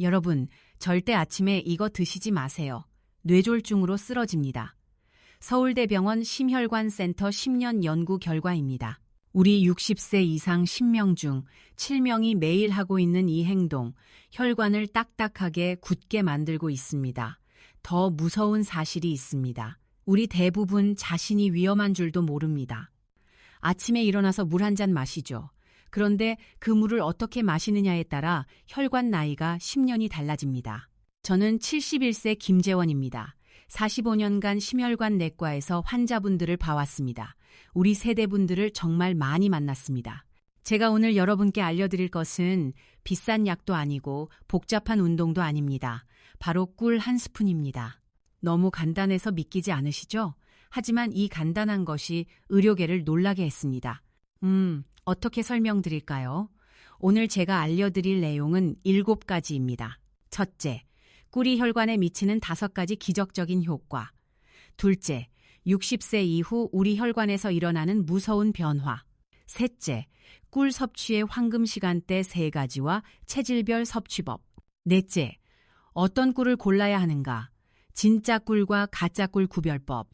여러분, 절대 아침에 이거 드시지 마세요. 뇌졸중으로 쓰러집니다. 서울대병원 심혈관센터 10년 연구 결과입니다. 우리 60세 이상 10명 중 7명이 매일 하고 있는 이 행동, 혈관을 딱딱하게 굳게 만들고 있습니다. 더 무서운 사실이 있습니다. 우리 대부분 자신이 위험한 줄도 모릅니다. 아침에 일어나서 물 한 잔 마시죠. 그런데 그 물을 어떻게 마시느냐에 따라 혈관 나이가 10년이 달라집니다. 저는 71세 김재원입니다. 45년간 심혈관 내과에서 환자분들을 봐왔습니다. 우리 세대분들을 정말 많이 만났습니다. 제가 오늘 여러분께 알려드릴 것은 비싼 약도 아니고 복잡한 운동도 아닙니다. 바로 꿀 한 스푼입니다. 너무 간단해서 믿기지 않으시죠? 하지만 이 간단한 것이 의료계를 놀라게 했습니다. 어떻게 설명드릴까요? 오늘 제가 알려드릴 내용은 7가지입니다. 첫째, 꿀이 혈관에 미치는 5가지 기적적인 효과. 둘째, 60세 이후 우리 혈관에서 일어나는 무서운 변화. 셋째, 꿀 섭취의 황금 시간대 3가지와 체질별 섭취법. 넷째, 어떤 꿀을 골라야 하는가? 진짜 꿀과 가짜 꿀 구별법.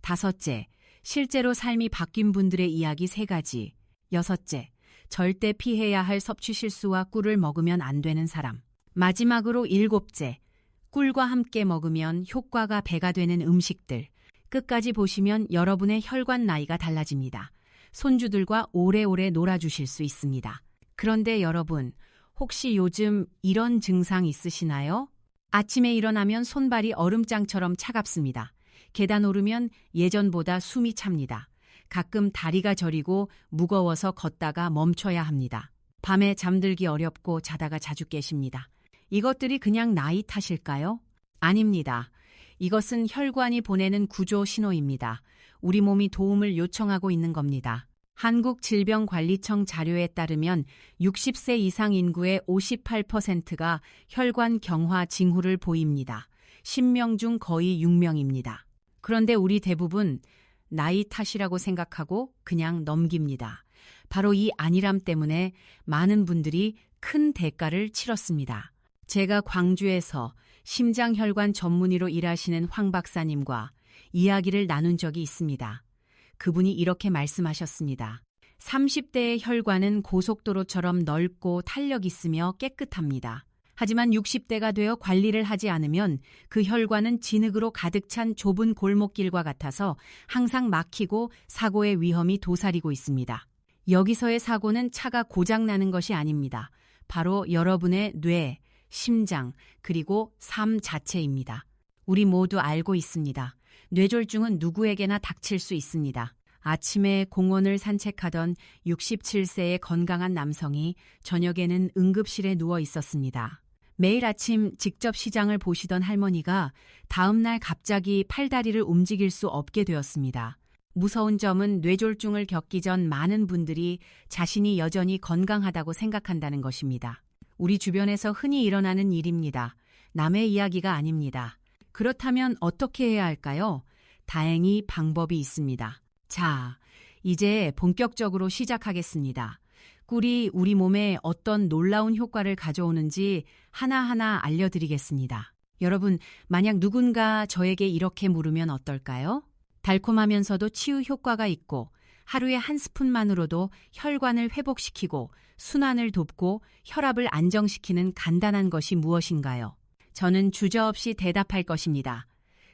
다섯째, 실제로 삶이 바뀐 분들의 이야기 3가지. 여섯째, 절대 피해야 할 섭취 실수와 꿀을 먹으면 안 되는 사람. 마지막으로 7째, 꿀과 함께 먹으면 효과가 배가 되는 음식들. 끝까지 보시면 여러분의 혈관 나이가 달라집니다. 손주들과 오래오래 놀아주실 수 있습니다. 그런데 여러분, 혹시 요즘 이런 증상 있으시나요? 아침에 일어나면 손발이 얼음장처럼 차갑습니다. 계단 오르면 예전보다 숨이 찹니다. 가끔 다리가 저리고 무거워서 걷다가 멈춰야 합니다. 밤에 잠들기 어렵고 자다가 자주 깨십니다. 이것들이 그냥 나이 탓일까요? 아닙니다. 이것은 혈관이 보내는 구조 신호입니다. 우리 몸이 도움을 요청하고 있는 겁니다. 한국질병관리청 자료에 따르면 60세 이상 인구의 58%가 혈관 경화 징후를 보입니다. 10명 중 거의 6명입니다. 그런데 우리 대부분 나이 탓이라고 생각하고 그냥 넘깁니다. 바로 이 안일함 때문에 많은 분들이 큰 대가를 치렀습니다. 제가 광주에서 심장혈관 전문의로 일하시는 황 박사님과 이야기를 나눈 적이 있습니다. 그분이 이렇게 말씀하셨습니다. 30대의 혈관은 고속도로처럼 넓고 탄력 있으며 깨끗합니다. 하지만 60대가 되어 관리를 하지 않으면 그 혈관은 진흙으로 가득 찬 좁은 골목길과 같아서 항상 막히고 사고의 위험이 도사리고 있습니다. 여기서의 사고는 차가 고장나는 것이 아닙니다. 바로 여러분의 뇌, 심장, 그리고 삶 자체입니다. 우리 모두 알고 있습니다. 뇌졸중은 누구에게나 닥칠 수 있습니다. 아침에 공원을 산책하던 67세의 건강한 남성이 저녁에는 응급실에 누워 있었습니다. 매일 아침 직접 시장을 보시던 할머니가 다음 날 갑자기 팔다리를 움직일 수 없게 되었습니다. 무서운 점은 뇌졸중을 겪기 전 많은 분들이 자신이 여전히 건강하다고 생각한다는 것입니다. 우리 주변에서 흔히 일어나는 일입니다. 남의 이야기가 아닙니다. 그렇다면 어떻게 해야 할까요? 다행히 방법이 있습니다. 자, 이제 본격적으로 시작하겠습니다. 꿀이 우리 몸에 어떤 놀라운 효과를 가져오는지 하나하나 알려드리겠습니다. 여러분, 만약 누군가 저에게 이렇게 물으면 어떨까요? 달콤하면서도 치유 효과가 있고 하루에 한 스푼만으로도 혈관을 회복시키고 순환을 돕고 혈압을 안정시키는 간단한 것이 무엇인가요? 저는 주저없이 대답할 것입니다.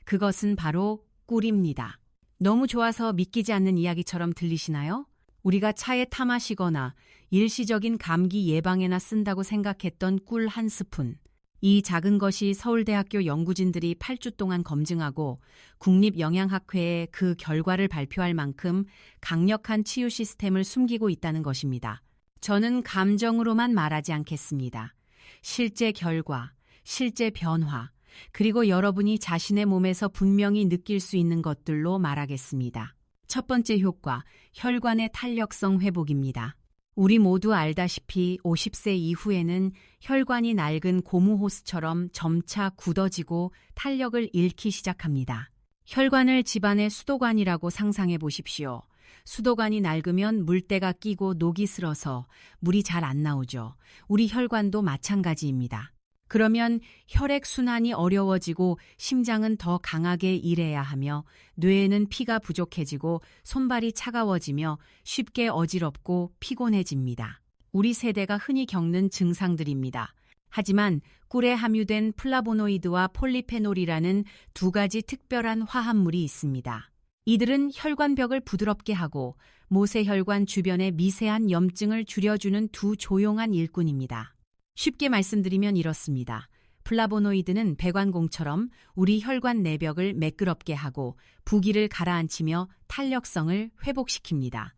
그것은 바로 꿀입니다. 너무 좋아서 믿기지 않는 이야기처럼 들리시나요? 우리가 차에 타 마시거나 일시적인 감기 예방에나 쓴다고 생각했던 꿀 한 스푼. 이 작은 것이 서울대학교 연구진들이 8주 동안 검증하고 국립영양학회에 그 결과를 발표할 만큼 강력한 치유 시스템을 숨기고 있다는 것입니다. 저는 감정으로만 말하지 않겠습니다. 실제 결과, 실제 변화, 그리고 여러분이 자신의 몸에서 분명히 느낄 수 있는 것들로 말하겠습니다. 첫 번째 효과, 혈관의 탄력성 회복입니다. 우리 모두 알다시피 50세 이후에는 혈관이 낡은 고무 호스처럼 점차 굳어지고 탄력을 잃기 시작합니다. 혈관을 집안의 수도관이라고 상상해 보십시오. 수도관이 낡으면 물때가 끼고 녹이 슬어서 물이 잘 안 나오죠. 우리 혈관도 마찬가지입니다. 그러면 혈액 순환이 어려워지고 심장은 더 강하게 일해야 하며 뇌에는 피가 부족해지고 손발이 차가워지며 쉽게 어지럽고 피곤해집니다. 우리 세대가 흔히 겪는 증상들입니다. 하지만 꿀에 함유된 플라보노이드와 폴리페놀이라는 두 가지 특별한 화합물이 있습니다. 이들은 혈관벽을 부드럽게 하고 모세혈관 주변의 미세한 염증을 줄여주는 두 조용한 일꾼입니다. 쉽게 말씀드리면 이렇습니다. 플라보노이드는 배관공처럼 우리 혈관 내벽을 매끄럽게 하고 부기를 가라앉히며 탄력성을 회복시킵니다.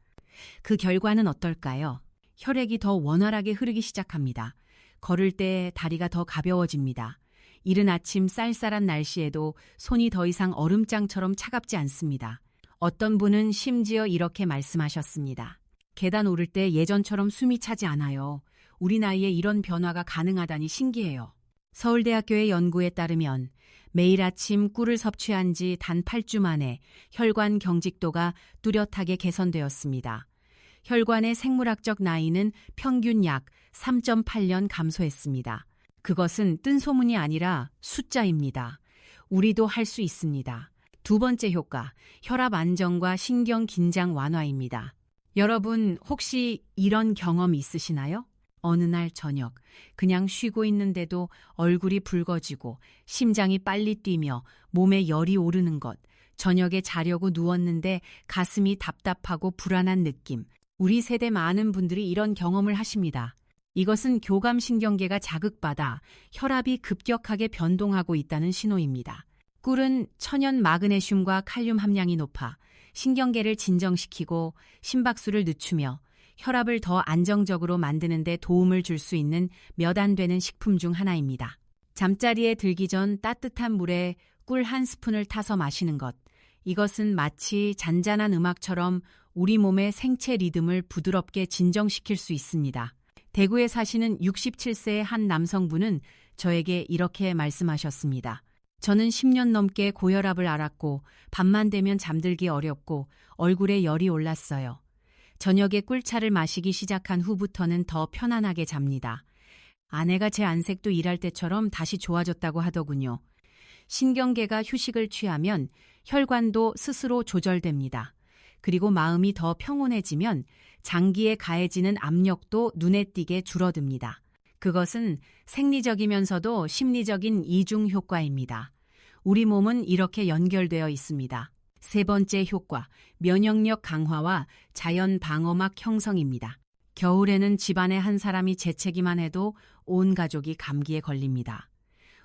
그 결과는 어떨까요? 혈액이 더 원활하게 흐르기 시작합니다. 걸을 때 다리가 더 가벼워집니다. 이른 아침 쌀쌀한 날씨에도 손이 더 이상 얼음장처럼 차갑지 않습니다. 어떤 분은 심지어 이렇게 말씀하셨습니다. 계단 오를 때 예전처럼 숨이 차지 않아요. 우리 나이에 이런 변화가 가능하다니 신기해요. 서울대학교의 연구에 따르면 매일 아침 꿀을 섭취한 지 단 8주 만에 혈관 경직도가 뚜렷하게 개선되었습니다. 혈관의 생물학적 나이는 평균 약 3.8년 감소했습니다. 그것은 뜬 소문이 아니라 숫자입니다. 우리도 할 수 있습니다. 두 번째 효과, 혈압 안정과 신경 긴장 완화입니다. 여러분 혹시 이런 경험 있으시나요? 어느 날 저녁, 그냥 쉬고 있는데도 얼굴이 붉어지고 심장이 빨리 뛰며 몸에 열이 오르는 것, 저녁에 자려고 누웠는데 가슴이 답답하고 불안한 느낌. 우리 세대 많은 분들이 이런 경험을 하십니다. 이것은 교감신경계가 자극받아 혈압이 급격하게 변동하고 있다는 신호입니다. 꿀은 천연 마그네슘과 칼륨 함량이 높아 신경계를 진정시키고 심박수를 늦추며 혈압을 더 안정적으로 만드는 데 도움을 줄 수 있는 몇 안 되는 식품 중 하나입니다. 잠자리에 들기 전 따뜻한 물에 꿀 한 스푼을 타서 마시는 것. 이것은 마치 잔잔한 음악처럼 우리 몸의 생체 리듬을 부드럽게 진정시킬 수 있습니다. 대구에 사시는 67세의 한 남성분은 저에게 이렇게 말씀하셨습니다. 저는 10년 넘게 고혈압을 앓았고 밤만 되면 잠들기 어렵고 얼굴에 열이 올랐어요. 저녁에 꿀차를 마시기 시작한 후부터는 더 편안하게 잡니다. 아내가 제 안색도 일할 때처럼 다시 좋아졌다고 하더군요. 신경계가 휴식을 취하면 혈관도 스스로 조절됩니다. 그리고 마음이 더 평온해지면 장기에 가해지는 압력도 눈에 띄게 줄어듭니다. 그것은 생리적이면서도 심리적인 이중 효과입니다. 우리 몸은 이렇게 연결되어 있습니다. 세 번째 효과, 면역력 강화와 자연 방어막 형성입니다. 겨울에는 집안에 한 사람이 재채기만 해도 온 가족이 감기에 걸립니다.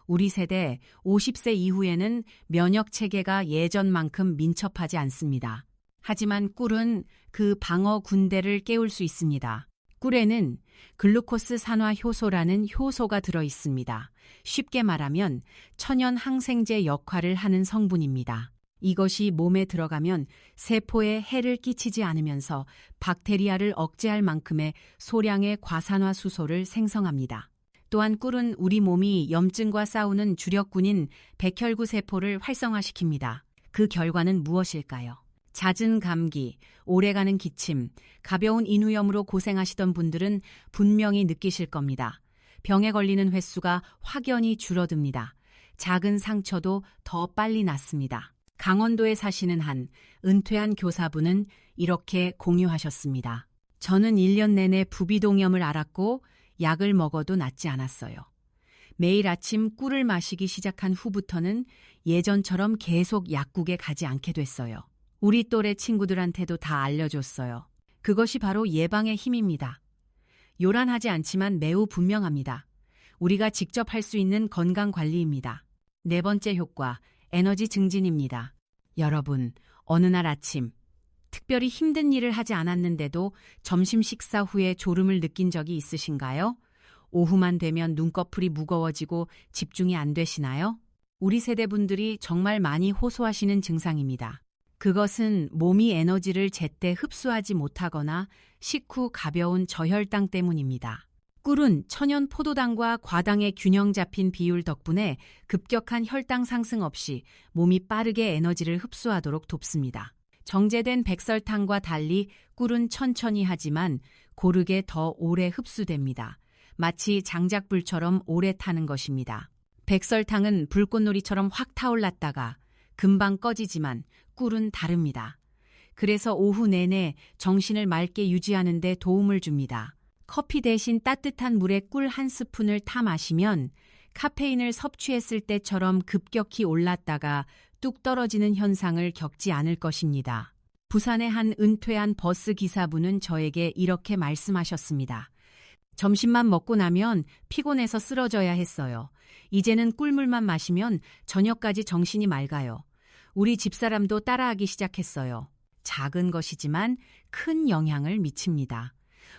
우리 세대 50세 이후에는 면역 체계가 예전만큼 민첩하지 않습니다. 하지만 꿀은 그 방어 군대를 깨울 수 있습니다. 꿀에는 글루코스 산화 효소라는 효소가 들어 있습니다. 쉽게 말하면 천연 항생제 역할을 하는 성분입니다. 이것이 몸에 들어가면 세포에 해를 끼치지 않으면서 박테리아를 억제할 만큼의 소량의 과산화 수소를 생성합니다. 또한 꿀은 우리 몸이 염증과 싸우는 주력군인 백혈구 세포를 활성화시킵니다. 그 결과는 무엇일까요? 잦은 감기, 오래가는 기침, 가벼운 인후염으로 고생하시던 분들은 분명히 느끼실 겁니다. 병에 걸리는 횟수가 확연히 줄어듭니다. 작은 상처도 더 빨리 낫습니다. 강원도에 사시는 한 은퇴한 교사분은 이렇게 공유하셨습니다. 저는 1년 내내 부비동염을 앓았고 약을 먹어도 낫지 않았어요. 매일 아침 꿀을 마시기 시작한 후부터는 예전처럼 계속 약국에 가지 않게 됐어요. 우리 또래 친구들한테도 다 알려줬어요. 그것이 바로 예방의 힘입니다. 요란하지 않지만 매우 분명합니다. 우리가 직접 할 수 있는 건강관리입니다. 네 번째 효과, 에너지 증진입니다. 여러분, 어느 날 아침, 특별히 힘든 일을 하지 않았는데도 점심 식사 후에 졸음을 느낀 적이 있으신가요? 오후만 되면 눈꺼풀이 무거워지고 집중이 안 되시나요? 우리 세대분들이 정말 많이 호소하시는 증상입니다. 그것은 몸이 에너지를 제때 흡수하지 못하거나 식후 가벼운 저혈당 때문입니다. 꿀은 천연 포도당과 과당의 균형 잡힌 비율 덕분에 급격한 혈당 상승 없이 몸이 빠르게 에너지를 흡수하도록 돕습니다. 정제된 백설탕과 달리 꿀은 천천히 하지만 고르게 더 오래 흡수됩니다. 마치 장작불처럼 오래 타는 것입니다. 백설탕은 불꽃놀이처럼 확 타올랐다가 금방 꺼지지만 꿀은 다릅니다. 그래서 오후 내내 정신을 맑게 유지하는 데 도움을 줍니다. 커피 대신 따뜻한 물에 꿀 한 스푼을 타 마시면 카페인을 섭취했을 때처럼 급격히 올랐다가 뚝 떨어지는 현상을 겪지 않을 것입니다. 부산의 한 은퇴한 버스 기사분은 저에게 이렇게 말씀하셨습니다. 점심만 먹고 나면 피곤해서 쓰러져야 했어요. 이제는 꿀물만 마시면 저녁까지 정신이 맑아요. 우리 집사람도 따라하기 시작했어요. 작은 것이지만 큰 영향을 미칩니다.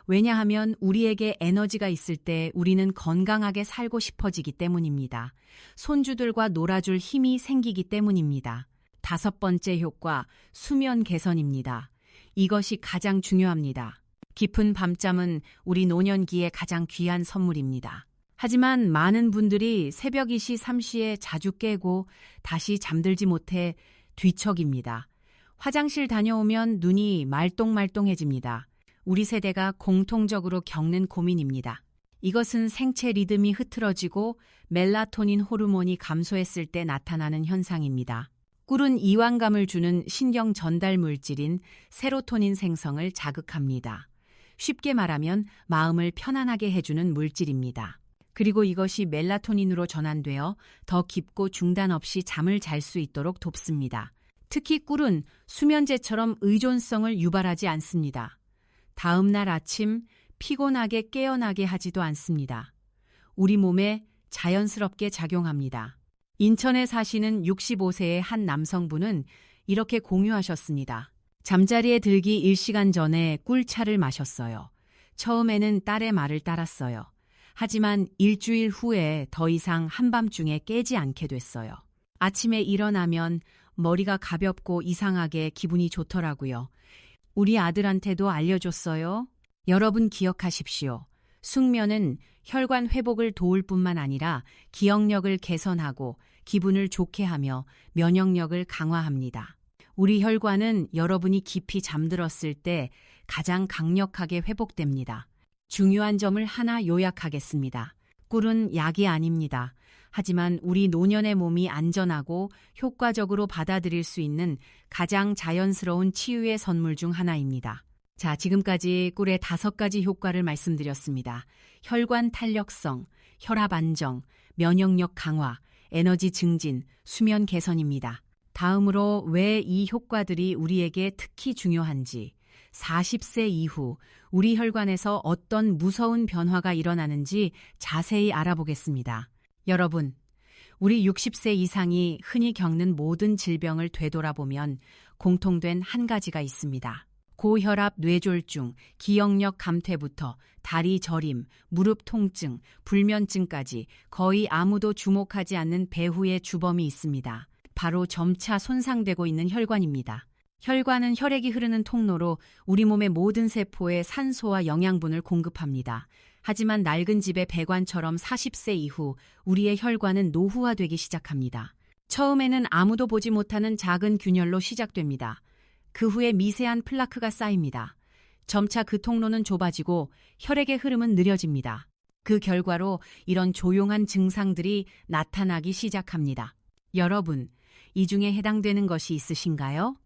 왜냐하면 우리에게 에너지가 있을 때 우리는 건강하게 살고 싶어지기 때문입니다. 손주들과 놀아줄 힘이 생기기 때문입니다. 5번째 효과, 수면 개선입니다. 이것이 가장 중요합니다. 깊은 밤잠은 우리 노년기에 가장 귀한 선물입니다. 하지만 많은 분들이 새벽 2시, 3시에 자주 깨고 다시 잠들지 못해 뒤척입니다. 화장실 다녀오면 눈이 말똥말똥해집니다. 우리 세대가 공통적으로 겪는 고민입니다. 이것은 생체 리듬이 흐트러지고 멜라토닌 호르몬이 감소했을 때 나타나는 현상입니다. 꿀은 이완감을 주는 신경 전달 물질인 세로토닌 생성을 자극합니다. 쉽게 말하면 마음을 편안하게 해주는 물질입니다. 그리고 이것이 멜라토닌으로 전환되어 더 깊고 중단 없이 잠을 잘 수 있도록 돕습니다. 특히 꿀은 수면제처럼 의존성을 유발하지 않습니다. 다음 날 아침 피곤하게 깨어나게 하지도 않습니다. 우리 몸에 자연스럽게 작용합니다. 인천에 사시는 65세의 한 남성분은 이렇게 공유하셨습니다. 잠자리에 들기 1시간 전에 꿀차를 마셨어요. 처음에는 딸의 말을 따랐어요. 하지만 일주일 후에 더 이상 한밤중에 깨지 않게 됐어요. 아침에 일어나면 머리가 가볍고 이상하게 기분이 좋더라고요. 우리 아들한테도 알려줬어요. 여러분 기억하십시오. 숙면은 혈관 회복을 도울 뿐만 아니라 기억력을 개선하고 기분을 좋게 하며 면역력을 강화합니다. 우리 혈관은 여러분이 깊이 잠들었을 때 가장 강력하게 회복됩니다. 중요한 점을 하나 요약하겠습니다. 꿀은 약이 아닙니다. 하지만 우리 노년의 몸이 안전하고 효과적으로 받아들일 수 있는 가장 자연스러운 치유의 선물 중 하나입니다. 자, 지금까지 꿀의 5가지 효과를 말씀드렸습니다. 혈관 탄력성, 혈압 안정, 면역력 강화, 에너지 증진, 수면 개선입니다. 다음으로 왜 이 효과들이 우리에게 특히 중요한지, 40세 이후 우리 혈관에서 어떤 무서운 변화가 일어나는지 자세히 알아보겠습니다. 여러분, 우리 60세 이상이 흔히 겪는 모든 질병을 되돌아보면 공통된 한 가지가 있습니다. 고혈압, 뇌졸중, 기억력 감퇴부터 다리 저림, 무릎 통증, 불면증까지 거의 아무도 주목하지 않는 배후의 주범이 있습니다. 바로 점차 손상되고 있는 혈관입니다. 혈관은 혈액이 흐르는 통로로 우리 몸의 모든 세포에 산소와 영양분을 공급합니다. 하지만 낡은 집의 배관처럼 40세 이후 우리의 혈관은 노후화되기 시작합니다. 처음에는 아무도 보지 못하는 작은 균열로 시작됩니다. 그 후에 미세한 플라크가 쌓입니다. 점차 그 통로는 좁아지고 혈액의 흐름은 느려집니다. 그 결과로 이런 조용한 증상들이 나타나기 시작합니다. 여러분, 이 중에 해당되는 것이 있으신가요?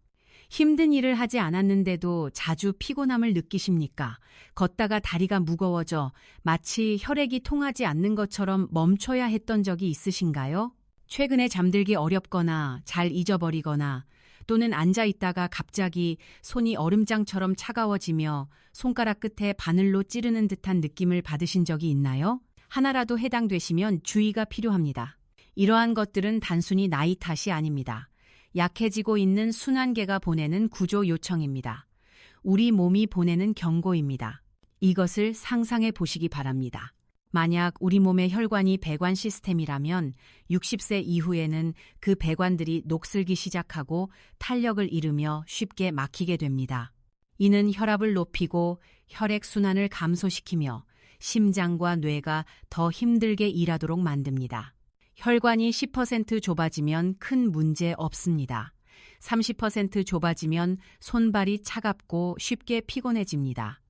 힘든 일을 하지 않았는데도 자주 피곤함을 느끼십니까? 걷다가 다리가 무거워져 마치 혈액이 통하지 않는 것처럼 멈춰야 했던 적이 있으신가요? 최근에 잠들기 어렵거나 잘 잊어버리거나 또는 앉아 있다가 갑자기 손이 얼음장처럼 차가워지며 손가락 끝에 바늘로 찌르는 듯한 느낌을 받으신 적이 있나요? 하나라도 해당되시면 주의가 필요합니다. 이러한 것들은 단순히 나이 탓이 아닙니다. 약해지고 있는 순환계가 보내는 구조 요청입니다. 우리 몸이 보내는 경고입니다. 이것을 상상해 보시기 바랍니다. 만약 우리 몸의 혈관이 배관 시스템이라면 60세 이후에는 그 배관들이 녹슬기 시작하고 탄력을 잃으며 쉽게 막히게 됩니다. 이는 혈압을 높이고 혈액 순환을 감소시키며 심장과 뇌가 더 힘들게 일하도록 만듭니다. 혈관이 10% 좁아지면 큰 문제 없습니다. 30% 좁아지면 손발이 차갑고 쉽게 피곤해집니다.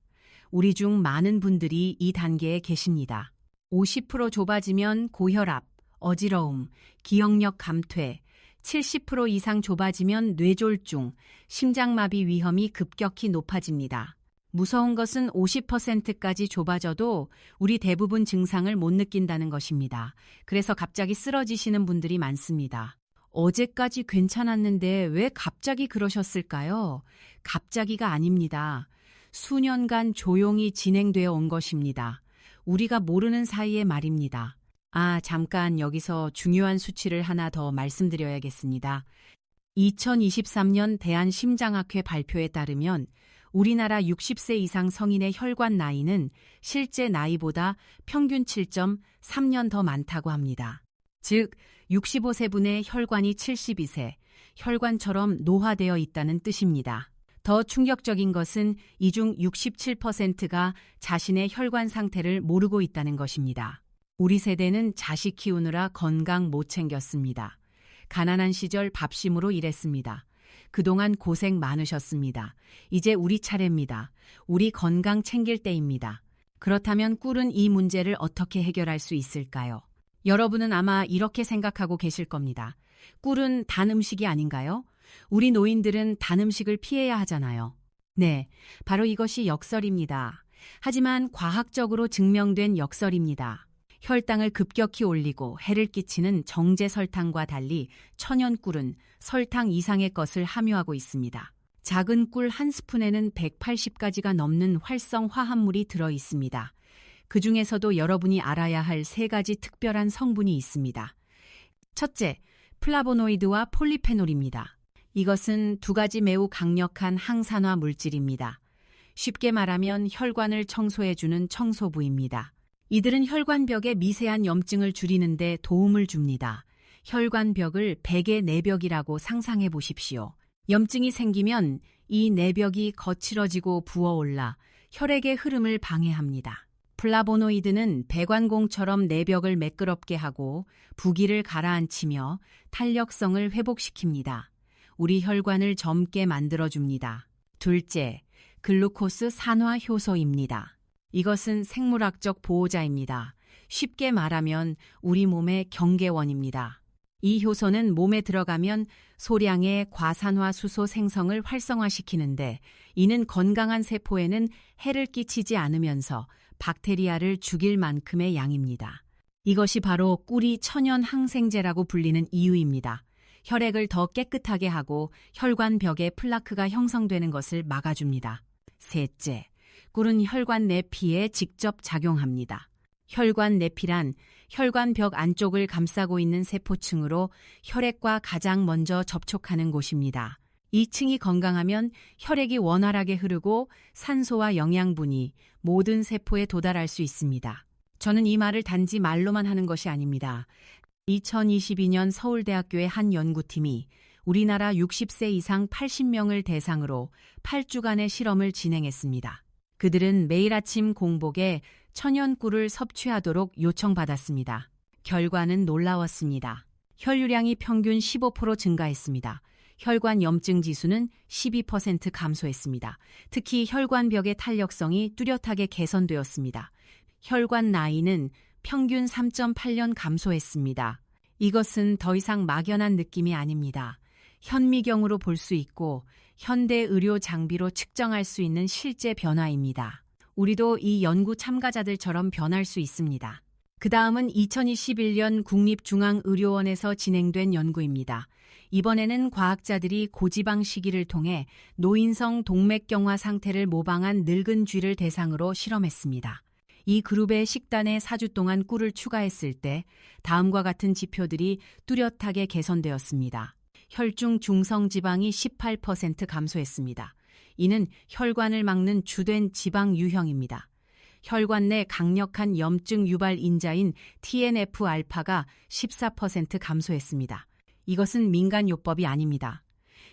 우리 중 많은 분들이 이 단계에 계십니다. 50% 좁아지면 고혈압, 어지러움, 기억력 감퇴, 70% 이상 좁아지면 뇌졸중, 심장마비 위험이 급격히 높아집니다. 무서운 것은 50%까지 좁아져도 우리 대부분 증상을 못 느낀다는 것입니다. 그래서 갑자기 쓰러지시는 분들이 많습니다. 어제까지 괜찮았는데 왜 갑자기 그러셨을까요? 갑자기가 아닙니다. 수년간 조용히 진행되어 온 것입니다. 우리가 모르는 사이에 말입니다. 잠깐 여기서 중요한 수치를 하나 더 말씀드려야겠습니다. 2023년 대한심장학회 발표에 따르면 우리나라 60세 이상 성인의 혈관 나이는 실제 나이보다 평균 7.3년 더 많다고 합니다. 즉, 65세분의 혈관이 72세, 혈관처럼 노화되어 있다는 뜻입니다. 더 충격적인 것은 이 중 67%가 자신의 혈관 상태를 모르고 있다는 것입니다. 우리 세대는 자식 키우느라 건강 못 챙겼습니다. 가난한 시절 밥심으로 일했습니다. 그동안 고생 많으셨습니다. 이제 우리 차례입니다. 우리 건강 챙길 때입니다. 그렇다면 꿀은 이 문제를 어떻게 해결할 수 있을까요? 여러분은 아마 이렇게 생각하고 계실 겁니다. 꿀은 단 음식이 아닌가요? 우리 노인들은 단 음식을 피해야 하잖아요. 네, 바로 이것이 역설입니다. 하지만 과학적으로 증명된 역설입니다. 혈당을 급격히 올리고 해를 끼치는 정제 설탕과 달리 천연 꿀은 설탕 이상의 것을 함유하고 있습니다. 작은 꿀 한 스푼에는 180가지가 넘는 활성 화합물이 들어 있습니다. 그 중에서도 여러분이 알아야 할 3가지 특별한 성분이 있습니다. 첫째, 플라보노이드와 폴리페놀입니다. 이것은 2가지 매우 강력한 항산화 물질입니다. 쉽게 말하면 혈관을 청소해주는 청소부입니다. 이들은 혈관벽의 미세한 염증을 줄이는 데 도움을 줍니다. 혈관벽을 백의 내벽이라고 상상해 보십시오. 염증이 생기면 이 내벽이 거칠어지고 부어올라 혈액의 흐름을 방해합니다. 플라보노이드는 배관공처럼 내벽을 매끄럽게 하고 부기를 가라앉히며 탄력성을 회복시킵니다. 우리 혈관을 젊게 만들어줍니다. 둘째, 글루코스 산화 효소입니다. 이것은 생물학적 보호자입니다. 쉽게 말하면 우리 몸의 경계원입니다. 이 효소는 몸에 들어가면 소량의 과산화수소 생성을 활성화시키는데 이는 건강한 세포에는 해를 끼치지 않으면서 박테리아를 죽일 만큼의 양입니다. 이것이 바로 꿀이 천연 항생제라고 불리는 이유입니다. 혈액을 더 깨끗하게 하고 혈관벽에 플라크가 형성되는 것을 막아줍니다. 셋째, 꿀은 혈관 내피에 직접 작용합니다. 혈관 내피란 혈관벽 안쪽을 감싸고 있는 세포층으로 혈액과 가장 먼저 접촉하는 곳입니다. 이 층이 건강하면 혈액이 원활하게 흐르고 산소와 영양분이 모든 세포에 도달할 수 있습니다. 저는 이 말을 단지 말로만 하는 것이 아닙니다. 2022년 서울대학교의 한 연구팀이 우리나라 60세 이상 80명을 대상으로 8주간의 실험을 진행했습니다. 그들은 매일 아침 공복에 천연 꿀을 섭취하도록 요청받았습니다. 결과는 놀라웠습니다. 혈류량이 평균 15% 증가했습니다. 혈관 염증 지수는 12% 감소했습니다. 특히 혈관벽의 탄력성이 뚜렷하게 개선되었습니다. 혈관 나이는 평균 3.8년 감소했습니다. 이것은 더 이상 막연한 느낌이 아닙니다. 현미경으로 볼 수 있고 현대 의료 장비로 측정할 수 있는 실제 변화입니다. 우리도 이 연구 참가자들처럼 변할 수 있습니다. 그 다음은 2021년 국립중앙의료원에서 진행된 연구입니다. 이번에는 과학자들이 고지방 식이를 통해 노인성 동맥경화 상태를 모방한 늙은 쥐를 대상으로 실험했습니다. 이 그룹의 식단에 4주 동안 꿀을 추가했을 때 다음과 같은 지표들이 뚜렷하게 개선되었습니다. 혈중 중성 지방이 18% 감소했습니다. 이는 혈관을 막는 주된 지방 유형입니다. 혈관 내 강력한 염증 유발 인자인 TNF-알파가 14% 감소했습니다. 이것은 민간요법이 아닙니다.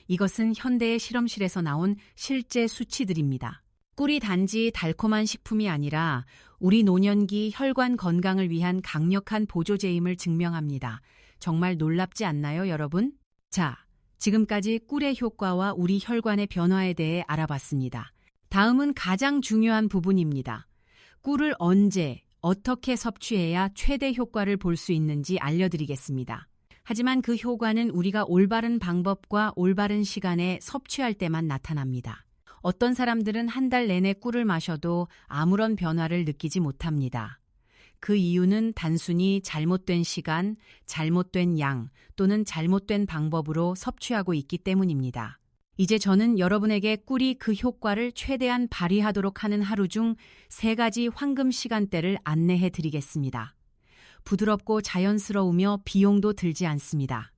이것은 현대의 실험실에서 나온 실제 수치들입니다. 꿀이 단지 달콤한 식품이 아니라 우리 노년기 혈관 건강을 위한 강력한 보조제임을 증명합니다. 정말 놀랍지 않나요, 여러분? 자, 지금까지 꿀의 효과와 우리 혈관의 변화에 대해 알아봤습니다. 다음은 가장 중요한 부분입니다. 꿀을 언제, 어떻게 섭취해야 최대 효과를 볼 수 있는지 알려드리겠습니다. 하지만 그 효과는 우리가 올바른 방법과 올바른 시간에 섭취할 때만 나타납니다. 어떤 사람들은 한 달 내내 꿀을 마셔도 아무런 변화를 느끼지 못합니다. 그 이유는 단순히 잘못된 시간, 잘못된 양 또는 잘못된 방법으로 섭취하고 있기 때문입니다. 이제 저는 여러분에게 꿀이 그 효과를 최대한 발휘하도록 하는 하루 중 3가지 황금 시간대를 안내해 드리겠습니다. 부드럽고 자연스러우며 비용도 들지 않습니다.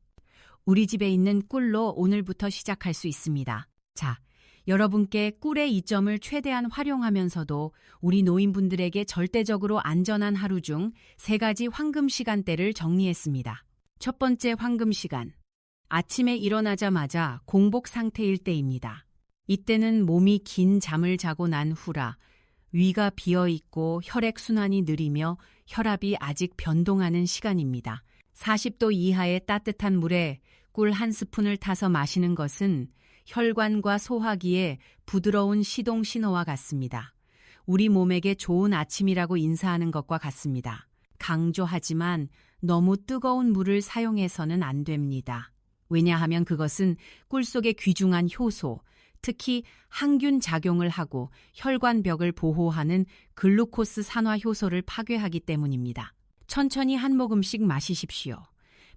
우리 집에 있는 꿀로 오늘부터 시작할 수 있습니다. 자, 여러분께 꿀의 이점을 최대한 활용하면서도 우리 노인분들에게 절대적으로 안전한 하루 중 3가지 황금 시간대를 정리했습니다. 첫 번째 황금 시간. 아침에 일어나자마자 공복 상태일 때입니다. 이때는 몸이 긴 잠을 자고 난 후라 위가 비어있고 혈액순환이 느리며 혈압이 아직 변동하는 시간입니다. 40도 이하의 따뜻한 물에 꿀 1스푼을 타서 마시는 것은 혈관과 소화기에 부드러운 시동 신호와 같습니다. 우리 몸에게 좋은 아침이라고 인사하는 것과 같습니다. 강조하지만 너무 뜨거운 물을 사용해서는 안 됩니다. 왜냐하면 그것은 꿀 속의 귀중한 효소, 특히 항균 작용을 하고 혈관벽을 보호하는 글루코스 산화 효소를 파괴하기 때문입니다. 천천히 한 모금씩 마시십시오.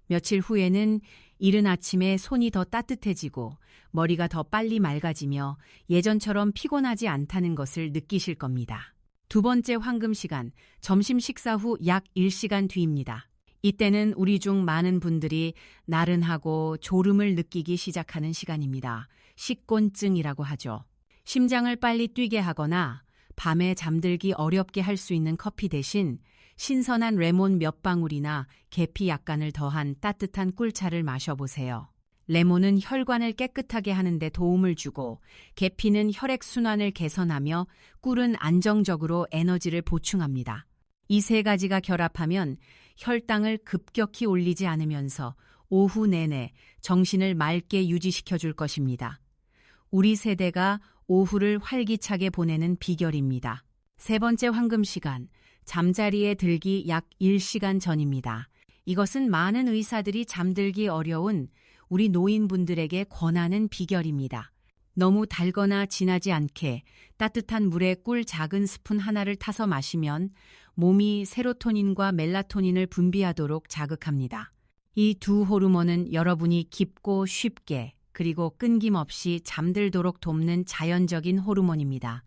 며칠 후에는 이른 아침에 손이 더 따뜻해지고 머리가 더 빨리 맑아지며 예전처럼 피곤하지 않다는 것을 느끼실 겁니다. 두 번째 황금 시간, 점심 식사 후 약 1시간 뒤입니다. 이때는 우리 중 많은 분들이 나른하고 졸음을 느끼기 시작하는 시간입니다. 식곤증이라고 하죠. 심장을 빨리 뛰게 하거나 밤에 잠들기 어렵게 할 수 있는 커피 대신 신선한 레몬 몇 방울이나 계피 약간을 더한 따뜻한 꿀차를 마셔보세요. 레몬은 혈관을 깨끗하게 하는 데 도움을 주고 계피는 혈액순환을 개선하며 꿀은 안정적으로 에너지를 보충합니다. 이 3가지가 결합하면 혈당을 급격히 올리지 않으면서 오후 내내 정신을 맑게 유지시켜 줄 것입니다. 우리 세대가 오후를 활기차게 보내는 비결입니다. 3번째 황금 시간, 잠자리에 들기 약 1시간 전입니다. 이것은 많은 의사들이 잠들기 어려운 우리 노인분들에게 권하는 비결입니다. 너무 달거나 진하지 않게 따뜻한 물에 꿀 작은 스푼 하나를 타서 마시면 몸이 세로토닌과 멜라토닌을 분비하도록 자극합니다. 이 두 호르몬은 여러분이 깊고 쉽게 그리고 끊김없이 잠들도록 돕는 자연적인 호르몬입니다.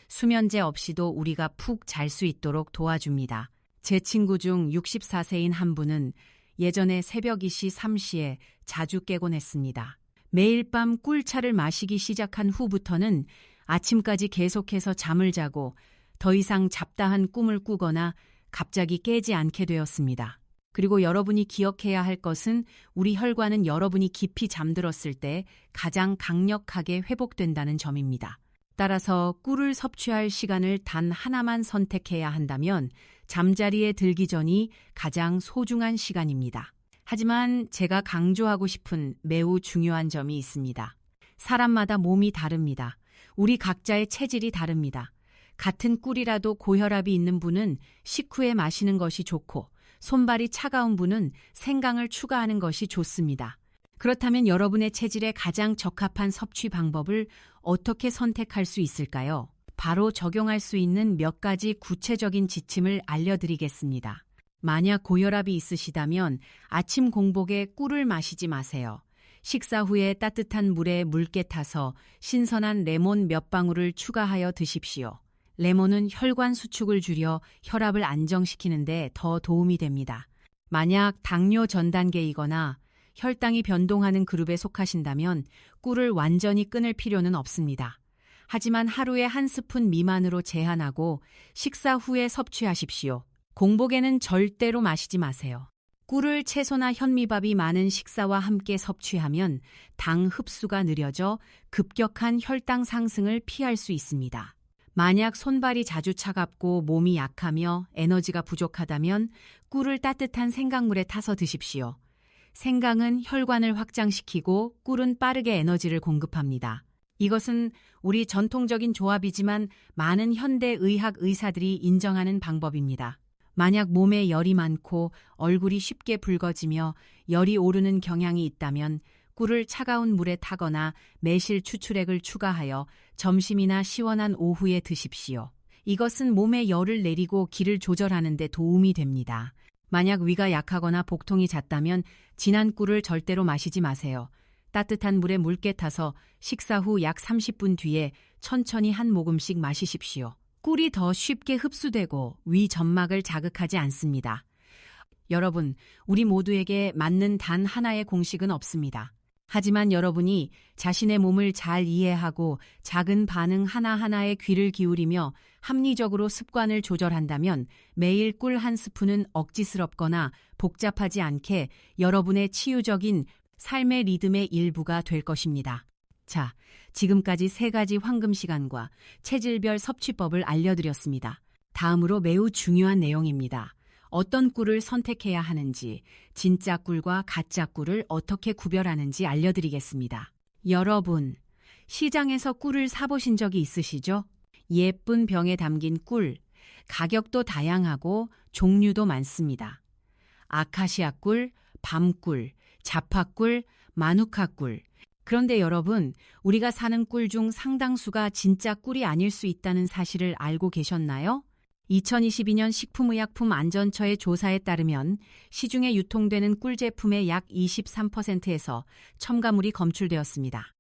수면제 없이도 우리가 푹 잘 수 있도록 도와줍니다. 제 친구 중 64세인 한 분은 예전에 새벽 2시, 3시에 자주 깨곤 했습니다. 매일 밤 꿀차를 마시기 시작한 후부터는 아침까지 계속해서 잠을 자고 더 이상 잡다한 꿈을 꾸거나 갑자기 깨지 않게 되었습니다. 그리고 여러분이 기억해야 할 것은 우리 혈관은 여러분이 깊이 잠들었을 때 가장 강력하게 회복된다는 점입니다. 따라서 꿀을 섭취할 시간을 단 하나만 선택해야 한다면 잠자리에 들기 전이 가장 소중한 시간입니다. 하지만 제가 강조하고 싶은 매우 중요한 점이 있습니다. 사람마다 몸이 다릅니다. 우리 각자의 체질이 다릅니다. 같은 꿀이라도 고혈압이 있는 분은 식후에 마시는 것이 좋고 손발이 차가운 분은 생강을 추가하는 것이 좋습니다. 그렇다면 여러분의 체질에 가장 적합한 섭취 방법을 어떻게 선택할 수 있을까요? 바로 적용할 수 있는 몇 가지 구체적인 지침을 알려드리겠습니다. 만약 고혈압이 있으시다면 아침 공복에 꿀을 마시지 마세요. 식사 후에 따뜻한 물에 묽게 타서 신선한 레몬 몇 방울을 추가하여 드십시오. 레몬은 혈관 수축을 줄여 혈압을 안정시키는 데 더 도움이 됩니다. 만약 당뇨 전 단계이거나 혈당이 변동하는 그룹에 속하신다면 꿀을 완전히 끊을 필요는 없습니다. 하지만 하루에 1스푼 미만으로 제한하고 식사 후에 섭취하십시오. 공복에는 절대로 마시지 마세요. 꿀을 채소나 현미밥이 많은 식사와 함께 섭취하면 당 흡수가 느려져 급격한 혈당 상승을 피할 수 있습니다. 만약 손발이 자주 차갑고 몸이 약하며 에너지가 부족하다면 꿀을 따뜻한 생강물에 타서 드십시오. 생강은 혈관을 확장시키고 꿀은 빠르게 에너지를 공급합니다. 이것은 우리 전통적인 조합이지만 많은 현대 의학 의사들이 인정하는 방법입니다. 만약 몸에 열이 많고 얼굴이 쉽게 붉어지며 열이 오르는 경향이 있다면 꿀을 차가운 물에 타거나 매실 추출액을 추가하여 점심이나 시원한 오후에 드십시오. 이것은 몸에 열을 내리고 기를 조절하는 데 도움이 됩니다. 만약 위가 약하거나 복통이 잦다면 진한 꿀을 절대로 마시지 마세요. 따뜻한 물에 묽게 타서 식사 후 약 30분 뒤에 천천히 한 모금씩 마시십시오. 꿀이 더 쉽게 흡수되고 위 점막을 자극하지 않습니다. 여러분, 우리 모두에게 맞는 단 하나의 공식은 없습니다. 하지만 여러분이 자신의 몸을 잘 이해하고 작은 반응 하나하나에 귀를 기울이며 합리적으로 습관을 조절한다면 매일 꿀 한 스푼은 억지스럽거나 복잡하지 않게 여러분의 치유적인 삶의 리듬의 일부가 될 것입니다. 자, 지금까지 3가지 황금 시간과 체질별 섭취법을 알려드렸습니다. 다음으로 매우 중요한 내용입니다. 어떤 꿀을 선택해야 하는지, 진짜 꿀과 가짜 꿀을 어떻게 구별하는지 알려드리겠습니다. 여러분, 시장에서 꿀을 사보신 적이 있으시죠? 예쁜 병에 담긴 꿀, 가격도 다양하고 종류도 많습니다. 아카시아 꿀, 밤꿀, 자파꿀, 마누카 꿀. 그런데 여러분, 우리가 사는 꿀 중 상당수가 진짜 꿀이 아닐 수 있다는 사실을 알고 계셨나요? 2022년 식품의약품안전처의 조사에 따르면 시중에 유통되는 꿀 제품의 약 23%에서 첨가물이 검출되었습니다.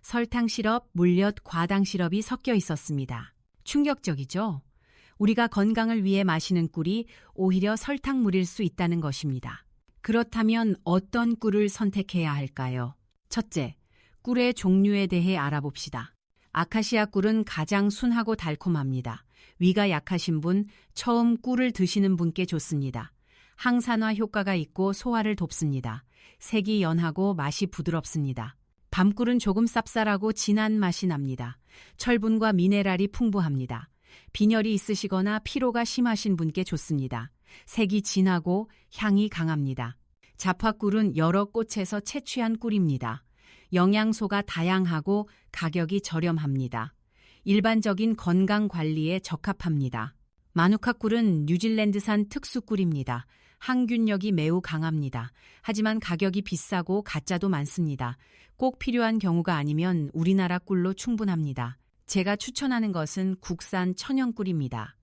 설탕 시럽, 물엿, 과당 시럽이 섞여 있었습니다. 충격적이죠? 우리가 건강을 위해 마시는 꿀이 오히려 설탕물일 수 있다는 것입니다. 그렇다면 어떤 꿀을 선택해야 할까요? 첫째, 꿀의 종류에 대해 알아봅시다. 아카시아 꿀은 가장 순하고 달콤합니다. 위가 약하신 분, 처음 꿀을 드시는 분께 좋습니다. 항산화 효과가 있고 소화를 돕습니다. 색이 연하고 맛이 부드럽습니다. 밤꿀은 조금 쌉쌀하고 진한 맛이 납니다. 철분과 미네랄이 풍부합니다. 빈혈이 있으시거나 피로가 심하신 분께 좋습니다. 색이 진하고 향이 강합니다. 자파꿀은 여러 꽃에서 채취한 꿀입니다. 영양소가 다양하고 가격이 저렴합니다. 일반적인 건강 관리에 적합합니다. 마누카 꿀은 뉴질랜드산 특수꿀입니다. 항균력이 매우 강합니다. 하지만 가격이 비싸고 가짜도 많습니다. 꼭 필요한 경우가 아니면 우리나라 꿀로 충분합니다. 제가 추천하는 것은 국산 천연꿀입니다.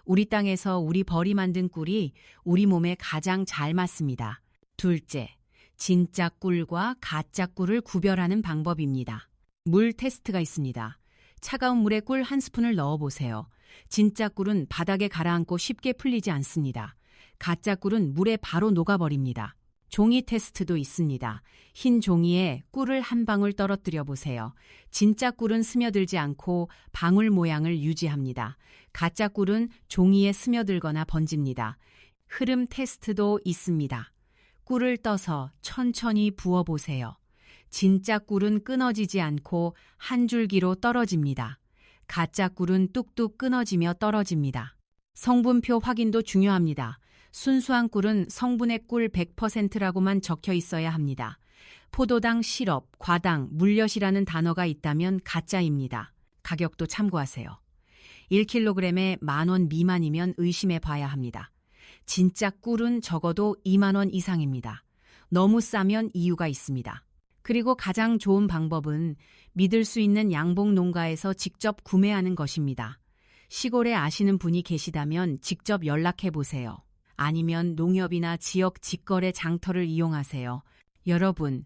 우리 땅에서 우리 벌이 만든 꿀이 우리 몸에 가장 잘 맞습니다. 둘째, 진짜 꿀과 가짜 꿀을 구별하는 방법입니다. 물 테스트가 있습니다. 차가운 물에 꿀 한 스푼을 넣어보세요. 진짜 꿀은 바닥에 가라앉고 쉽게 풀리지 않습니다. 가짜 꿀은 물에 바로 녹아버립니다. 종이 테스트도 있습니다. 흰 종이에 꿀을 한 방울 떨어뜨려 보세요. 진짜 꿀은 스며들지 않고 방울 모양을 유지합니다. 가짜 꿀은 종이에 스며들거나 번집니다. 흐름 테스트도 있습니다. 꿀을 떠서 천천히 부어보세요. 진짜 꿀은 끊어지지 않고 한 줄기로 떨어집니다. 가짜 꿀은 뚝뚝 끊어지며 떨어집니다. 성분표 확인도 중요합니다. 순수한 꿀은 성분의 꿀 100%라고만 적혀 있어야 합니다. 포도당 시럽, 과당, 물엿이라는 단어가 있다면 가짜입니다. 가격도 참고하세요. 1kg에 10,000원 미만이면 의심해 봐야 합니다. 진짜 꿀은 적어도 20,000원 이상입니다. 너무 싸면 이유가 있습니다. 그리고 가장 좋은 방법은 믿을 수 있는 양봉 농가에서 직접 구매하는 것입니다. 시골에 아시는 분이 계시다면 직접 연락해 보세요. 아니면 농협이나 지역 직거래 장터를 이용하세요. 여러분,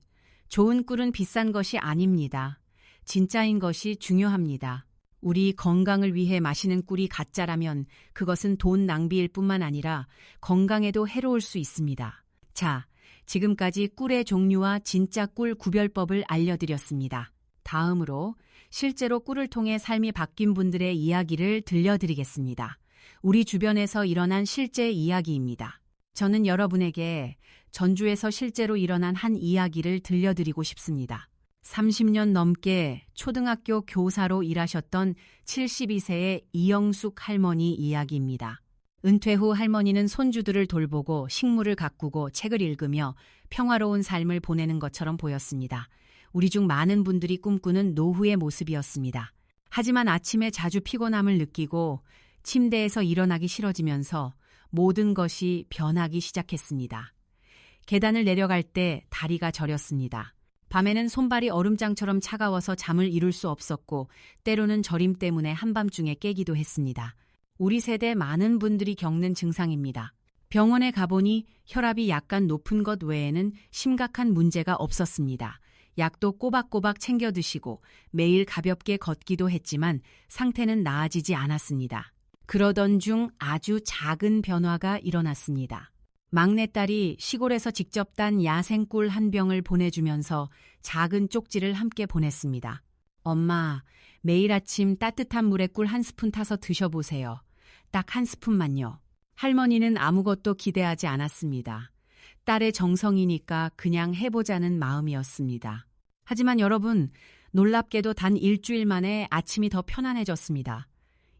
좋은 꿀은 비싼 것이 아닙니다. 진짜인 것이 중요합니다. 우리 건강을 위해 마시는 꿀이 가짜라면 그것은 돈 낭비일 뿐만 아니라 건강에도 해로울 수 있습니다. 자, 지금까지 꿀의 종류와 진짜 꿀 구별법을 알려드렸습니다. 다음으로 실제로 꿀을 통해 삶이 바뀐 분들의 이야기를 들려드리겠습니다. 우리 주변에서 일어난 실제 이야기입니다. 저는 여러분에게 전주에서 실제로 일어난 한 이야기를 들려드리고 싶습니다. 30년 넘게 초등학교 교사로 일하셨던 72세의 이영숙 할머니 이야기입니다. 은퇴 후 할머니는 손주들을 돌보고 식물을 가꾸고 책을 읽으며 평화로운 삶을 보내는 것처럼 보였습니다. 우리 중 많은 분들이 꿈꾸는 노후의 모습이었습니다. 하지만 아침에 자주 피곤함을 느끼고 침대에서 일어나기 싫어지면서 모든 것이 변하기 시작했습니다. 계단을 내려갈 때 다리가 저렸습니다. 밤에는 손발이 얼음장처럼 차가워서 잠을 이룰 수 없었고 때로는 저림 때문에 한밤중에 깨기도 했습니다. 우리 세대 많은 분들이 겪는 증상입니다. 병원에 가보니 혈압이 약간 높은 것 외에는 심각한 문제가 없었습니다. 약도 꼬박꼬박 챙겨 드시고 매일 가볍게 걷기도 했지만 상태는 나아지지 않았습니다. 그러던 중 아주 작은 변화가 일어났습니다. 막내딸이 시골에서 직접 딴 야생꿀 한 병을 보내주면서 작은 쪽지를 함께 보냈습니다. 엄마, 매일 아침 따뜻한 물에 꿀 한 스푼 타서 드셔보세요. 딱 한 스푼만요. 할머니는 아무것도 기대하지 않았습니다. 딸의 정성이니까 그냥 해보자는 마음이었습니다. 하지만 여러분, 놀랍게도 단 일주일 만에 아침이 더 편안해졌습니다.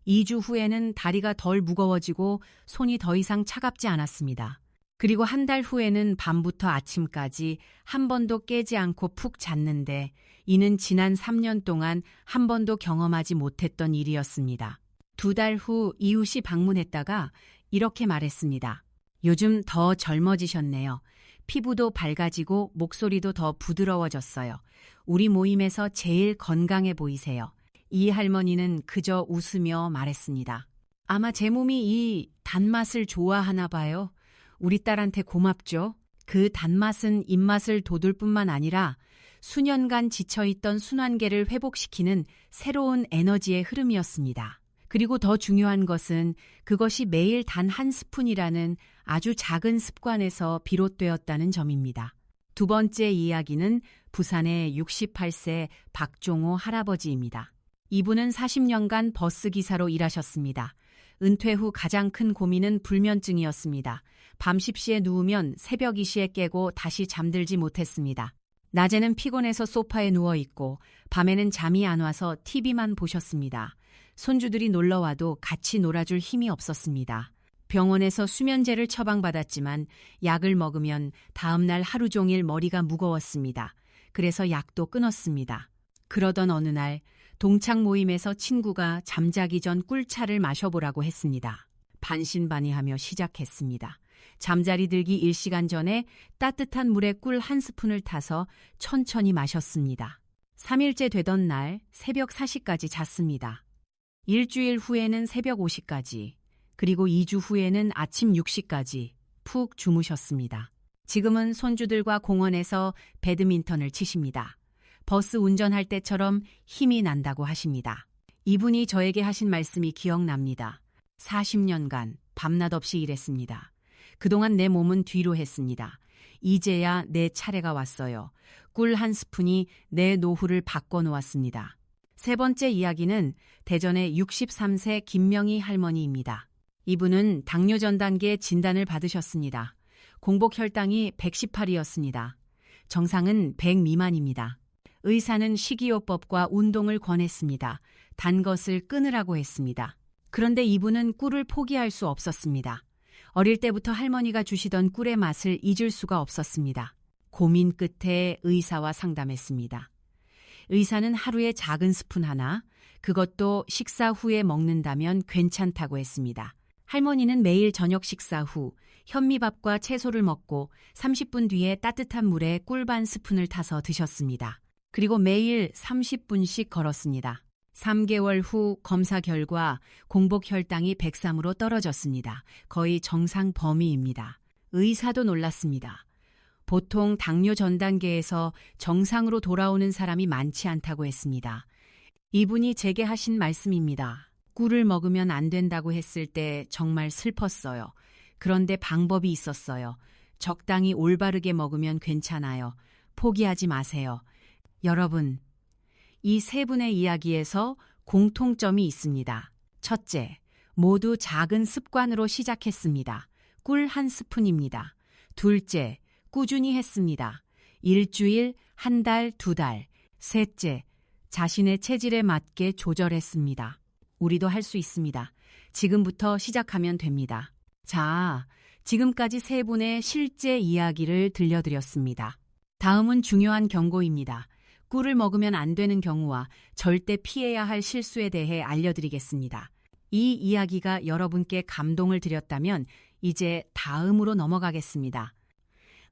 2주 후에는 다리가 덜 무거워지고 손이 더 이상 차갑지 않았습니다. 그리고 한 달 후에는 밤부터 아침까지 한 번도 깨지 않고 푹 잤는데 이는 지난 3년 동안 한 번도 경험하지 못했던 일이었습니다. 2달 후 이웃이 방문했다가 이렇게 말했습니다. 요즘 더 젊어지셨네요. 피부도 밝아지고 목소리도 더 부드러워졌어요. 우리 모임에서 제일 건강해 보이세요. 이 할머니는 그저 웃으며 말했습니다. 아마 제 몸이 이 단맛을 좋아하나 봐요. 우리 딸한테 고맙죠. 그 단맛은 입맛을 돋울 뿐만 아니라 수년간 지쳐있던 순환계를 회복시키는 새로운 에너지의 흐름이었습니다. 그리고 더 중요한 것은 그것이 매일 단 한 스푼이라는 아주 작은 습관에서 비롯되었다는 점입니다. 두 번째 이야기는 부산의 68세 박종호 할아버지입니다. 이분은 40년간 버스기사로 일하셨습니다. 은퇴 후 가장 큰 고민은 불면증이었습니다. 밤 10시에 누우면 새벽 2시에 깨고 다시 잠들지 못했습니다. 낮에는 피곤해서 소파에 누워있고 밤에는 잠이 안 와서 TV만 보셨습니다. 손주들이 놀러와도 같이 놀아줄 힘이 없었습니다. 병원에서 수면제를 처방받았지만 약을 먹으면 다음날 하루 종일 머리가 무거웠습니다. 그래서 약도 끊었습니다. 그러던 어느 날 동창 모임에서 친구가 잠자기 전 꿀차를 마셔보라고 했습니다. 반신반의하며 시작했습니다. 잠자리 들기 1시간 전에 따뜻한 물에 꿀 한 스푼을 타서 천천히 마셨습니다. 3일째 되던 날 새벽 4시까지 잤습니다. 일주일 후에는 새벽 5시까지, 그리고 2주 후에는 아침 6시까지 푹 주무셨습니다. 지금은 손주들과 공원에서 배드민턴을 치십니다. 버스 운전할 때처럼 힘이 난다고 하십니다. 이분이 저에게 하신 말씀이 기억납니다. 40년간 밤낮 없이 일했습니다. 그동안 내 몸은 뒤로 했습니다. 이제야 내 차례가 왔어요. 꿀 한 스푼이 내 노후를 바꿔놓았습니다. 세 번째 이야기는 대전의 63세 김명희 할머니입니다. 이분은 당뇨 전 단계 진단을 받으셨습니다. 공복 혈당이 118이었습니다. 정상은 100 미만입니다. 의사는 식이요법과 운동을 권했습니다. 단 것을 끊으라고 했습니다. 그런데 이분은 꿀을 포기할 수 없었습니다. 어릴 때부터 할머니가 주시던 꿀의 맛을 잊을 수가 없었습니다. 고민 끝에 의사와 상담했습니다. 의사는 하루에 작은 스푼 하나, 그것도 식사 후에 먹는다면 괜찮다고 했습니다. 할머니는 매일 저녁 식사 후 현미밥과 채소를 먹고 30분 뒤에 따뜻한 물에 꿀 반 스푼을 타서 드셨습니다. 그리고 매일 30분씩 걸었습니다. 3개월 후 검사 결과 공복 혈당이 103으로 떨어졌습니다. 거의 정상 범위입니다. 의사도 놀랐습니다. 보통 당뇨 전 단계에서 정상으로 돌아오는 사람이 많지 않다고 했습니다. 이분이 제게 하신 말씀입니다. 꿀을 먹으면 안 된다고 했을 때 정말 슬펐어요. 그런데 방법이 있었어요. 적당히 올바르게 먹으면 괜찮아요. 포기하지 마세요. 여러분, 이 세 분의 이야기에서 공통점이 있습니다. 첫째, 모두 작은 습관으로 시작했습니다. 꿀 한 스푼입니다. 둘째, 꾸준히 했습니다. 일주일, 한 달, 2달. 셋째, 자신의 체질에 맞게 조절했습니다. 우리도 할 수 있습니다. 지금부터 시작하면 됩니다. 자, 지금까지 세 분의 실제 이야기를 들려드렸습니다. 다음은 중요한 경고입니다. 꿀을 먹으면 안 되는 경우와 절대 피해야 할 실수에 대해 알려드리겠습니다. 이 이야기가 여러분께 감동을 드렸다면 이제 다음으로 넘어가겠습니다.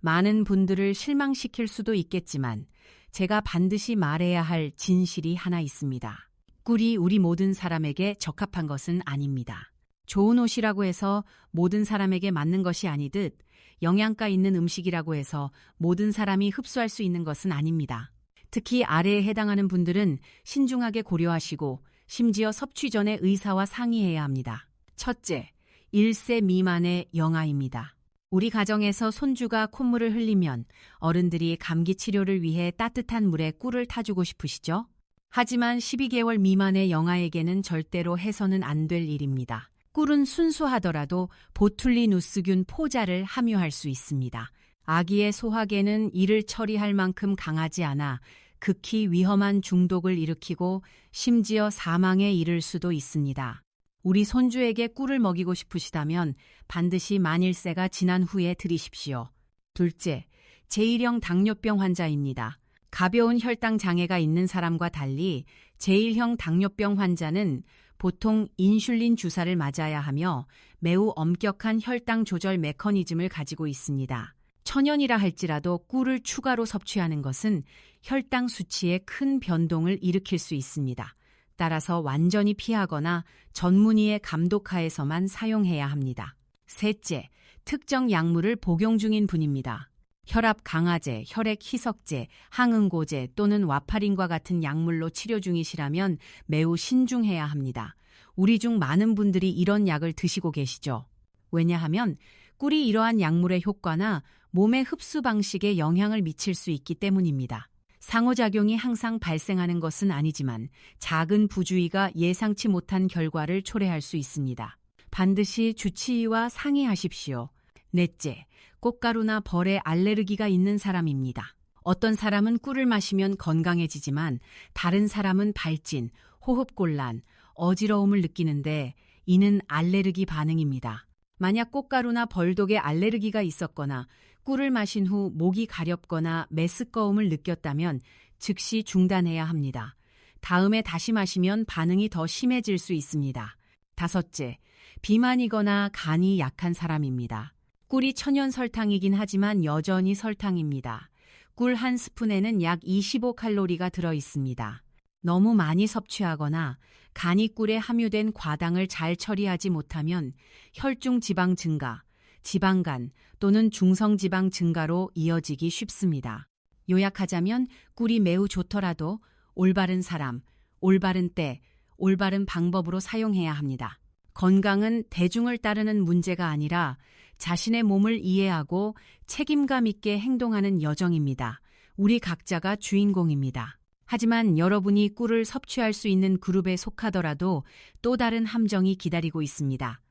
많은 분들을 실망시킬 수도 있겠지만 제가 반드시 말해야 할 진실이 하나 있습니다. 꿀이 우리 모든 사람에게 적합한 것은 아닙니다. 좋은 옷이라고 해서 모든 사람에게 맞는 것이 아니듯 영양가 있는 음식이라고 해서 모든 사람이 흡수할 수 있는 것은 아닙니다. 특히 아래에 해당하는 분들은 신중하게 고려하시고 심지어 섭취 전에 의사와 상의해야 합니다. 첫째, 1세 미만의 영아입니다. 우리 가정에서 손주가 콧물을 흘리면 어른들이 감기 치료를 위해 따뜻한 물에 꿀을 타주고 싶으시죠? 하지만 12개월 미만의 영아에게는 절대로 해서는 안 될 일입니다. 꿀은 순수하더라도 보툴리누스균 포자를 함유할 수 있습니다. 아기의 소화계는 이를 처리할 만큼 강하지 않아 극히 위험한 중독을 일으키고 심지어 사망에 이를 수도 있습니다. 우리 손주에게 꿀을 먹이고 싶으시다면 반드시 만일세가 지난 후에 드리십시오. 둘째, 제1형 당뇨병 환자입니다. 가벼운 혈당 장애가 있는 사람과 달리 제1형 당뇨병 환자는 보통 인슐린 주사를 맞아야 하며 매우 엄격한 혈당 조절 메커니즘을 가지고 있습니다. 천연이라 할지라도 꿀을 추가로 섭취하는 것은 혈당 수치에 큰 변동을 일으킬 수 있습니다. 따라서 완전히 피하거나 전문의의 감독하에서만 사용해야 합니다. 셋째, 특정 약물을 복용 중인 분입니다. 혈압 강화제, 혈액 희석제, 항응고제 또는 와파린과 같은 약물로 치료 중이시라면 매우 신중해야 합니다. 우리 중 많은 분들이 이런 약을 드시고 계시죠. 왜냐하면 꿀이 이러한 약물의 효과나 몸의 흡수 방식에 영향을 미칠 수 있기 때문입니다. 상호작용이 항상 발생하는 것은 아니지만 작은 부주의가 예상치 못한 결과를 초래할 수 있습니다. 반드시 주치의와 상의하십시오. 넷째, 꽃가루나 벌에 알레르기가 있는 사람입니다. 어떤 사람은 꿀을 마시면 건강해지지만 다른 사람은 발진, 호흡곤란, 어지러움을 느끼는데 이는 알레르기 반응입니다. 만약 꽃가루나 벌독에 알레르기가 있었거나 꿀을 마신 후 목이 가렵거나 메스꺼움을 느꼈다면 즉시 중단해야 합니다. 다음에 다시 마시면 반응이 더 심해질 수 있습니다. 다섯째, 비만이거나 간이 약한 사람입니다. 꿀이 천연 설탕이긴 하지만 여전히 설탕입니다. 꿀 한 스푼에는 약 25칼로리가 들어 있습니다. 너무 많이 섭취하거나 간이 꿀에 함유된 과당을 잘 처리하지 못하면 혈중 지방 증가, 지방간 또는 중성지방 증가로 이어지기 쉽습니다. 요약하자면 꿀이 매우 좋더라도 올바른 사람, 올바른 때, 올바른 방법으로 사용해야 합니다. 건강은 대중을 따르는 문제가 아니라 자신의 몸을 이해하고 책임감 있게 행동하는 여정입니다. 우리 각자가 주인공입니다. 하지만 여러분이 꿀을 섭취할 수 있는 그룹에 속하더라도 또 다른 함정이 기다리고 있습니다.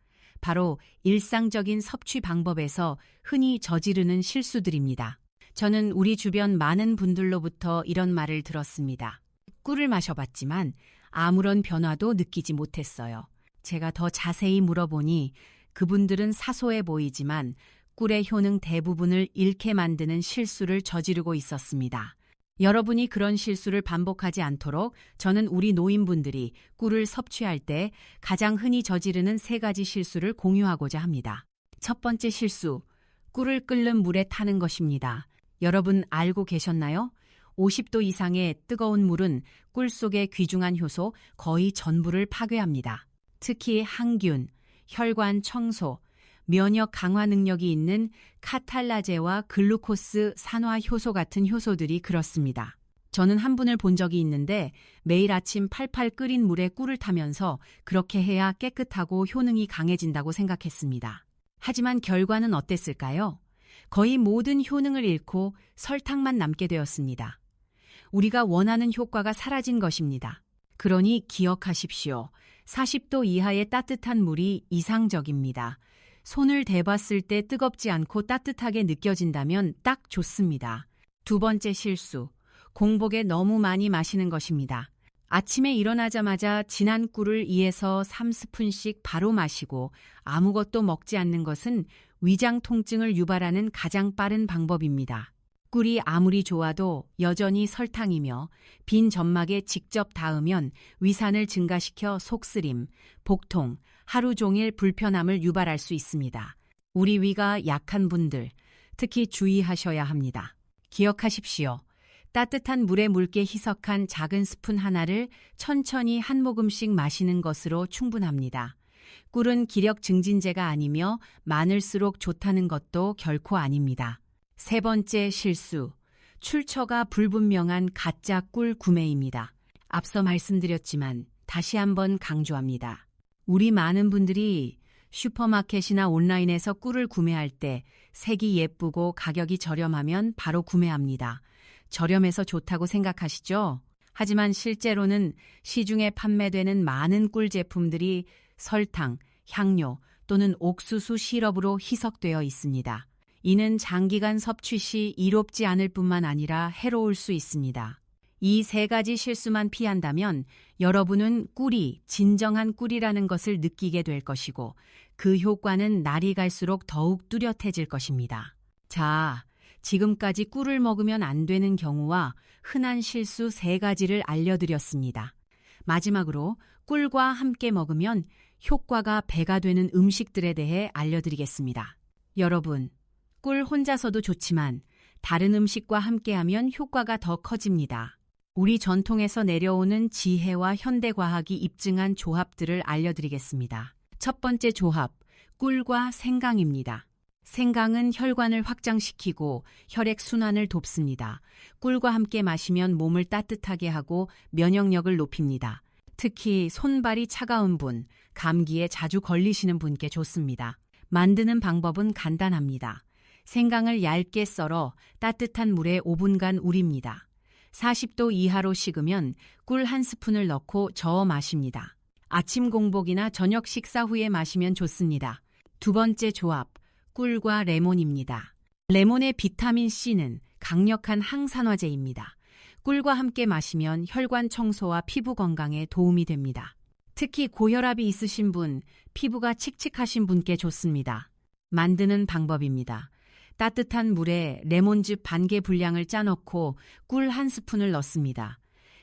바로 일상적인 섭취 방법에서 흔히 저지르는 실수들입니다. 저는 우리 주변 많은 분들로부터 이런 말을 들었습니다. 꿀을 마셔봤지만 아무런 변화도 느끼지 못했어요. 제가 더 자세히 물어보니 그분들은 사소해 보이지만 꿀의 효능 대부분을 잃게 만드는 실수를 저지르고 있었습니다. 여러분이 그런 실수를 반복하지 않도록 저는 우리 노인분들이 꿀을 섭취할 때 가장 흔히 저지르는 3가지 실수를 공유하고자 합니다. 첫 번째 실수, 꿀을 끓는 물에 타는 것입니다. 여러분 알고 계셨나요? 50도 이상의 뜨거운 물은 꿀 속의 귀중한 효소 거의 전부를 파괴합니다. 특히 항균, 혈관 청소, 면역 강화 능력이 있는 카탈라제와 글루코스 산화 효소 같은 효소들이 그렇습니다. 저는 한 분을 본 적이 있는데 매일 아침 팔팔 끓인 물에 꿀을 타면서 그렇게 해야 깨끗하고 효능이 강해진다고 생각했습니다. 하지만 결과는 어땠을까요? 거의 모든 효능을 잃고 설탕만 남게 되었습니다. 우리가 원하는 효과가 사라진 것입니다. 그러니 기억하십시오. 40도 이하의 따뜻한 물이 이상적입니다. 손을 대봤을 때 뜨겁지 않고 따뜻하게 느껴진다면 딱 좋습니다. 두 번째 실수, 공복에 너무 많이 마시는 것입니다. 아침에 일어나자마자 진한 꿀을 2에서 3스푼씩 바로 마시고 아무것도 먹지 않는 것은 위장 통증을 유발하는 가장 빠른 방법입니다. 꿀이 아무리 좋아도 여전히 설탕이며 빈 점막에 직접 닿으면 위산을 증가시켜 속쓰림, 복통, 하루 종일 불편함을 유발할 수 있습니다. 우리 위가 약한 분들, 특히 주의하셔야 합니다. 기억하십시오. 따뜻한 물에 묽게 희석한 작은 스푼 하나를 천천히 한 모금씩 마시는 것으로 충분합니다. 꿀은 기력 증진제가 아니며 많을수록 좋다는 것도 결코 아닙니다. 세 번째 실수, 출처가 불분명한 가짜 꿀 구매입니다. 앞서 말씀드렸지만 다시 한번 강조합니다. 우리 많은 분들이 슈퍼마켓이나 온라인에서 꿀을 구매할 때 색이 예쁘고 가격이 저렴하면 바로 구매합니다. 저렴해서 좋다고 생각하시죠? 하지만 실제로는 시중에 판매되는 많은 꿀 제품들이 설탕, 향료 또는 옥수수 시럽으로 희석되어 있습니다. 이는 장기간 섭취 시 이롭지 않을 뿐만 아니라 해로울 수 있습니다. 이 세 가지 실수만 피한다면 여러분은 꿀이 진정한 꿀이라는 것을 느끼게 될 것이고 그 효과는 날이 갈수록 더욱 뚜렷해질 것입니다. 자, 지금까지 꿀을 먹으면 안 되는 경우와 흔한 실수 세 가지를 알려드렸습니다. 마지막으로 꿀과 함께 먹으면 효과가 배가 되는 음식들에 대해 알려드리겠습니다. 여러분, 꿀 혼자서도 좋지만 다른 음식과 함께하면 효과가 더 커집니다. 우리 전통에서 내려오는 지혜와 현대과학이 입증한 조합들을 알려드리겠습니다. 첫 번째 조합, 꿀과 생강입니다. 생강은 혈관을 확장시키고 혈액순환을 돕습니다. 꿀과 함께 마시면 몸을 따뜻하게 하고 면역력을 높입니다. 특히 손발이 차가운 분, 감기에 자주 걸리시는 분께 좋습니다. 만드는 방법은 간단합니다. 생강을 얇게 썰어 따뜻한 물에 5분간 우립니다. 40도 이하로 식으면 꿀 한 스푼을 넣고 저어 마십니다. 아침 공복이나 저녁 식사 후에 마시면 좋습니다. 두 번째 조합, 꿀과 레몬입니다. 레몬의 비타민C는 강력한 항산화제입니다. 꿀과 함께 마시면 혈관 청소와 피부 건강에 도움이 됩니다. 특히 고혈압이 있으신 분, 피부가 칙칙하신 분께 좋습니다. 만드는 방법입니다. 따뜻한 물에 레몬즙 반 개 분량을 짜놓고 꿀 한 스푼을 넣습니다.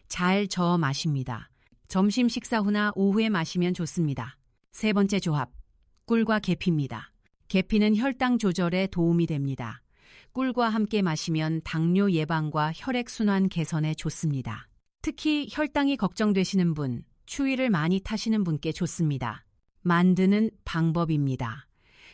잘 저어 마십니다. 점심 식사 후나 오후에 마시면 좋습니다. 세 번째 조합, 꿀과 계피입니다. 계피는 혈당 조절에 도움이 됩니다. 꿀과 함께 마시면 당뇨 예방과 혈액순환 개선에 좋습니다. 특히 혈당이 걱정되시는 분, 추위를 많이 타시는 분께 좋습니다. 만드는 방법입니다.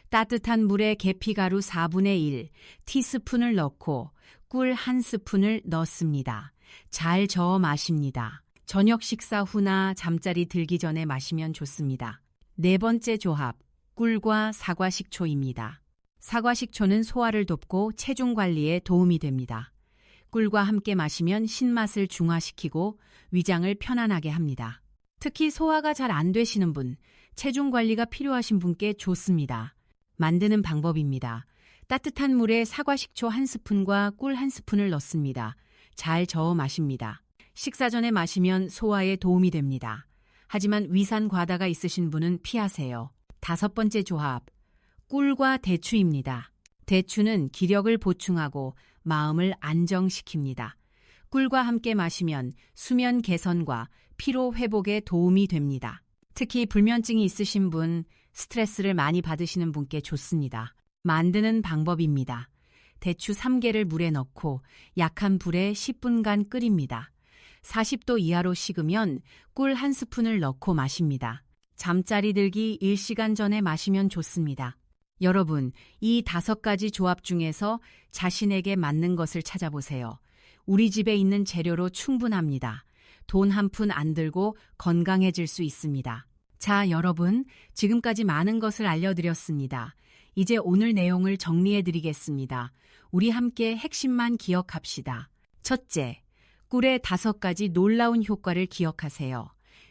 따뜻한 물에 계피가루 4분의 1 티스푼을 넣고 꿀 한 스푼을 넣습니다. 잘 저어 마십니다. 저녁 식사 후나 잠자리 들기 전에 마시면 좋습니다. 네 번째 조합, 꿀과 사과식초입니다. 사과식초는 소화를 돕고 체중 관리에 도움이 됩니다. 꿀과 함께 마시면 신맛을 중화시키고 위장을 편안하게 합니다. 특히 소화가 잘 안 되시는 분, 체중 관리가 필요하신 분께 좋습니다. 만드는 방법입니다. 따뜻한 물에 사과식초 한 스푼과 꿀 한 스푼을 넣습니다. 잘 저어 마십니다. 식사 전에 마시면 소화에 도움이 됩니다. 하지만 위산 과다가 있으신 분은 피하세요. 다섯 번째 조합, 꿀과 대추입니다. 대추는 기력을 보충하고 마음을 안정시킵니다. 꿀과 함께 마시면 수면 개선과 피로 회복에 도움이 됩니다. 특히 불면증이 있으신 분, 스트레스를 많이 받으시는 분께 좋습니다. 만드는 방법입니다. 대추 3개를 물에 넣고 약한 불에 10분간 끓입니다. 40도 이하로 식으면 꿀 한 스푼을 넣고 마십니다. 잠자리 들기 1시간 전에 마시면 좋습니다. 여러분, 이 5가지 조합 중에서 자신에게 맞는 것을 찾아보세요. 우리 집에 있는 재료로 충분합니다. 돈 한 푼 안 들고 건강해질 수 있습니다. 자, 여러분, 지금까지 많은 것을 알려드렸습니다. 이제 오늘 내용을 정리해드리겠습니다. 우리 함께 핵심만 기억합시다. 첫째, 꿀의 5가지 놀라운 효과를 기억하세요.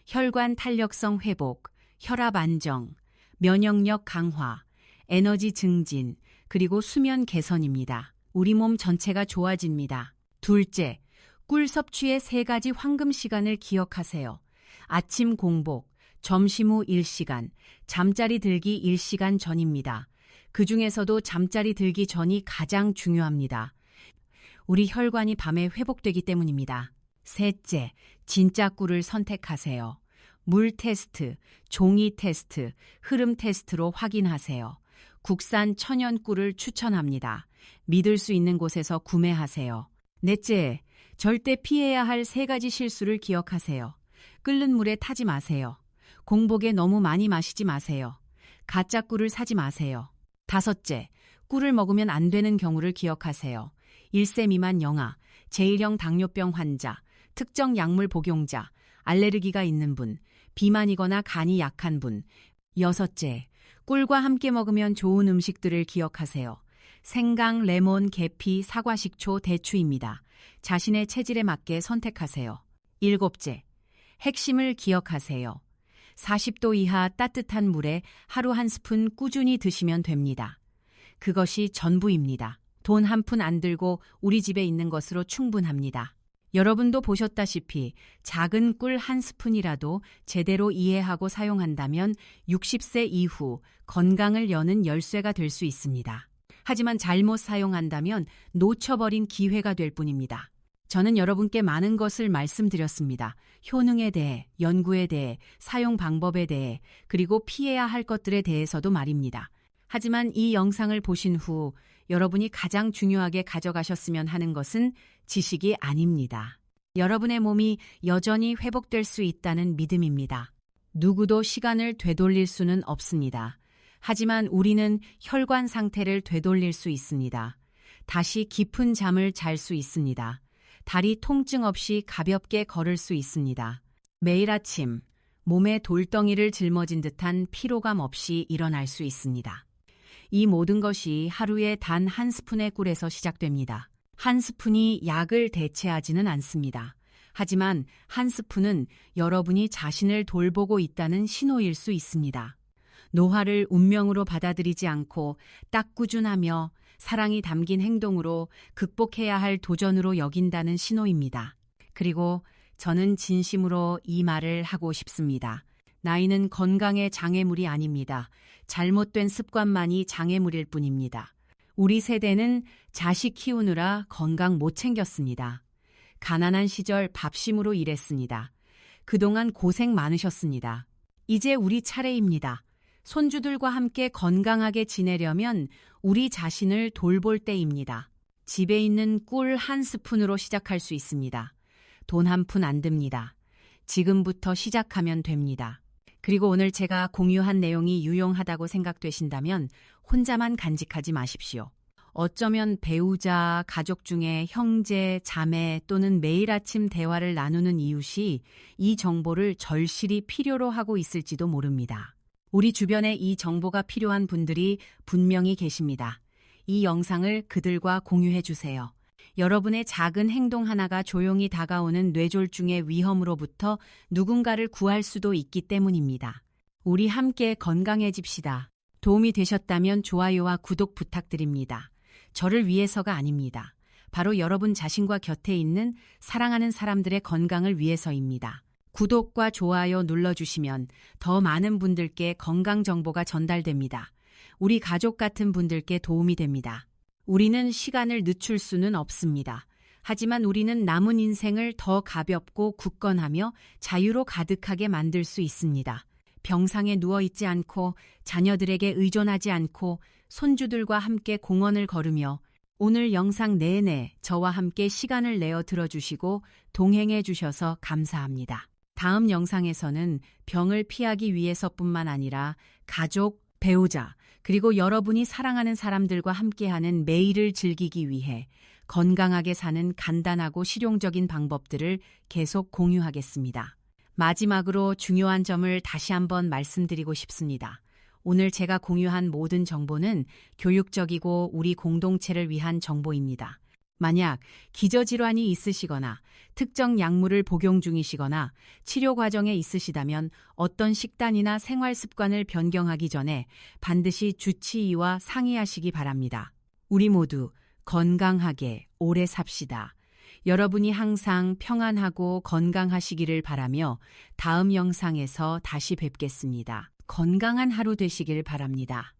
혈관 탄력성 회복, 혈압 안정, 면역력 강화, 에너지 증진, 그리고 수면 개선입니다. 우리 몸 전체가 좋아집니다. 둘째, 꿀 섭취의 3가지 황금 시간을 기억하세요. 아침 공복, 점심 후 1시간, 잠자리 들기 1시간 전입니다. 그 중에서도 잠자리 들기 전이 가장 중요합니다. 우리 혈관이 밤에 회복되기 때문입니다. 셋째, 진짜 꿀을 선택하세요. 물 테스트, 종이 테스트, 흐름 테스트로 확인하세요. 국산 천연 꿀을 추천합니다. 믿을 수 있는 곳에서 구매하세요. 넷째, 절대 피해야 할 3가지 실수를 기억하세요. 끓는 물에 타지 마세요. 공복에 너무 많이 마시지 마세요. 가짜 꿀을 사지 마세요. 다섯째, 꿀을 먹으면 안 되는 경우를 기억하세요. 1세 미만 영아, 제1형 당뇨병 환자, 특정 약물 복용자, 알레르기가 있는 분, 비만이거나 간이 약한 분. 여섯째, 꿀과 함께 먹으면 좋은 음식들을 기억하세요. 생강, 레몬, 계피, 사과, 식초, 대추입니다. 자신의 체질에 맞게 선택하세요. 일곱째, 핵심을 기억하세요. 40도 이하 따뜻한 물에 하루 1스푼 꾸준히 드시면 됩니다. 그것이 전부입니다. 돈 한 푼 안 들고 우리 집에 있는 것으로 충분합니다. 여러분도 보셨다시피 작은 꿀 1스푼이라도 제대로 이해하고 사용한다면 60세 이후 건강을 여는 열쇠가 될 수 있습니다. 하지만 잘못 사용한다면 놓쳐버린 기회가 될 뿐입니다. 저는 여러분께 많은 것을 말씀드렸습니다. 효능에 대해, 연구에 대해, 사용 방법에 대해, 그리고 피해야 할 것들에 대해서도 말입니다. 하지만 이 영상을 보신 후 여러분이 가장 중요하게 가져가셨으면 하는 것은 지식이 아닙니다. 여러분의 몸이 여전히 회복될 수 있다는 믿음입니다. 누구도 시간을 되돌릴 수는 없습니다. 하지만 우리는 혈관 상태를 되돌릴 수 있습니다. 다시 깊은 잠을 잘 수 있습니다. 다리 통증 없이 가볍게 걸을 수 있습니다. 매일 아침 몸에 돌덩이를 짊어진 듯한 피로감 없이 일어날 수 있습니다. 이 모든 것이 하루에 단 1스푼의 꿀에서 시작됩니다. 1스푼이 약을 대체하지는 않습니다. 하지만 1스푼은 여러분이 자신을 돌보고 있다는 신호일 수 있습니다. 노화를 운명으로 받아들이지 않고 딱 꾸준하며 사랑이 담긴 행동으로 극복해야 할 도전으로 여긴다는 신호입니다. 그리고 저는 진심으로 이 말을 하고 싶습니다. 나이는 건강의 장애물이 아닙니다. 잘못된 습관만이 장애물일 뿐입니다. 우리 세대는 자식 키우느라 건강 못 챙겼습니다. 가난한 시절 밥심으로 일했습니다. 그동안 고생 많으셨습니다. 이제 우리 차례입니다. 손주들과 함께 건강하게 지내려면 우리 자신을 돌볼 때입니다. 집에 있는 꿀 1스푼으로 시작할 수 있습니다. 돈 한 푼 안 듭니다. 지금부터 시작하면 됩니다. 그리고 오늘 제가 공유한 내용이 유용하다고 생각되신다면 혼자만 간직하지 마십시오. 어쩌면 배우자, 가족 중에 형제, 자매 또는 매일 아침 대화를 나누는 이웃이 이 정보를 절실히 필요로 하고 있을지도 모릅니다. 우리 주변에 이 정보가 필요한 분들이 분명히 계십니다. 이 영상을 그들과 공유해 주세요. 여러분의 작은 행동 하나가 조용히 다가오는 뇌졸중의 위험으로부터 누군가를 구할 수도 있기 때문입니다. 우리 함께 건강해집시다. 도움이 되셨다면 좋아요와 구독 부탁드립니다. 저를 위해서가 아닙니다. 바로 여러분 자신과 곁에 있는 사랑하는 사람들의 건강을 위해서입니다. 구독과 좋아요 눌러주시면 더 많은 분들께 건강 정보가 전달됩니다. 우리 가족 같은 분들께 도움이 됩니다. 우리는 시간을 늦출 수는 없습니다. 하지만 우리는 남은 인생을 더 가볍고 굳건하며 자유로 가득하게 만들 수 있습니다. 병상에 누워있지 않고 자녀들에게 의존하지 않고 손주들과 함께 공원을 걸으며 오늘 영상 내내 저와 함께 시간을 내어 들어주시고 동행해 주셔서 감사합니다. 다음 영상에서는 병을 피하기 위해서뿐만 아니라 가족, 배우자, 그리고 여러분이 사랑하는 사람들과 함께하는 매일을 즐기기 위해 건강하게 사는 간단하고 실용적인 방법들을 계속 공유하겠습니다. 마지막으로 중요한 점을 다시 한번 말씀드리고 싶습니다. 오늘 제가 공유한 모든 정보는 교육적이고 우리 공동체를 위한 정보입니다. 만약 기저질환이 있으시거나 특정 약물을 복용 중이시거나 치료 과정에 있으시다면 어떤 식단이나 생활 습관을 변경하기 전에 반드시 주치의와 상의하시기 바랍니다. 우리 모두 건강하게 오래 삽시다. 여러분이 항상 평안하고 건강하시기를 바라며 다음 영상에서 다시 뵙겠습니다. 건강한 하루 되시길 바랍니다.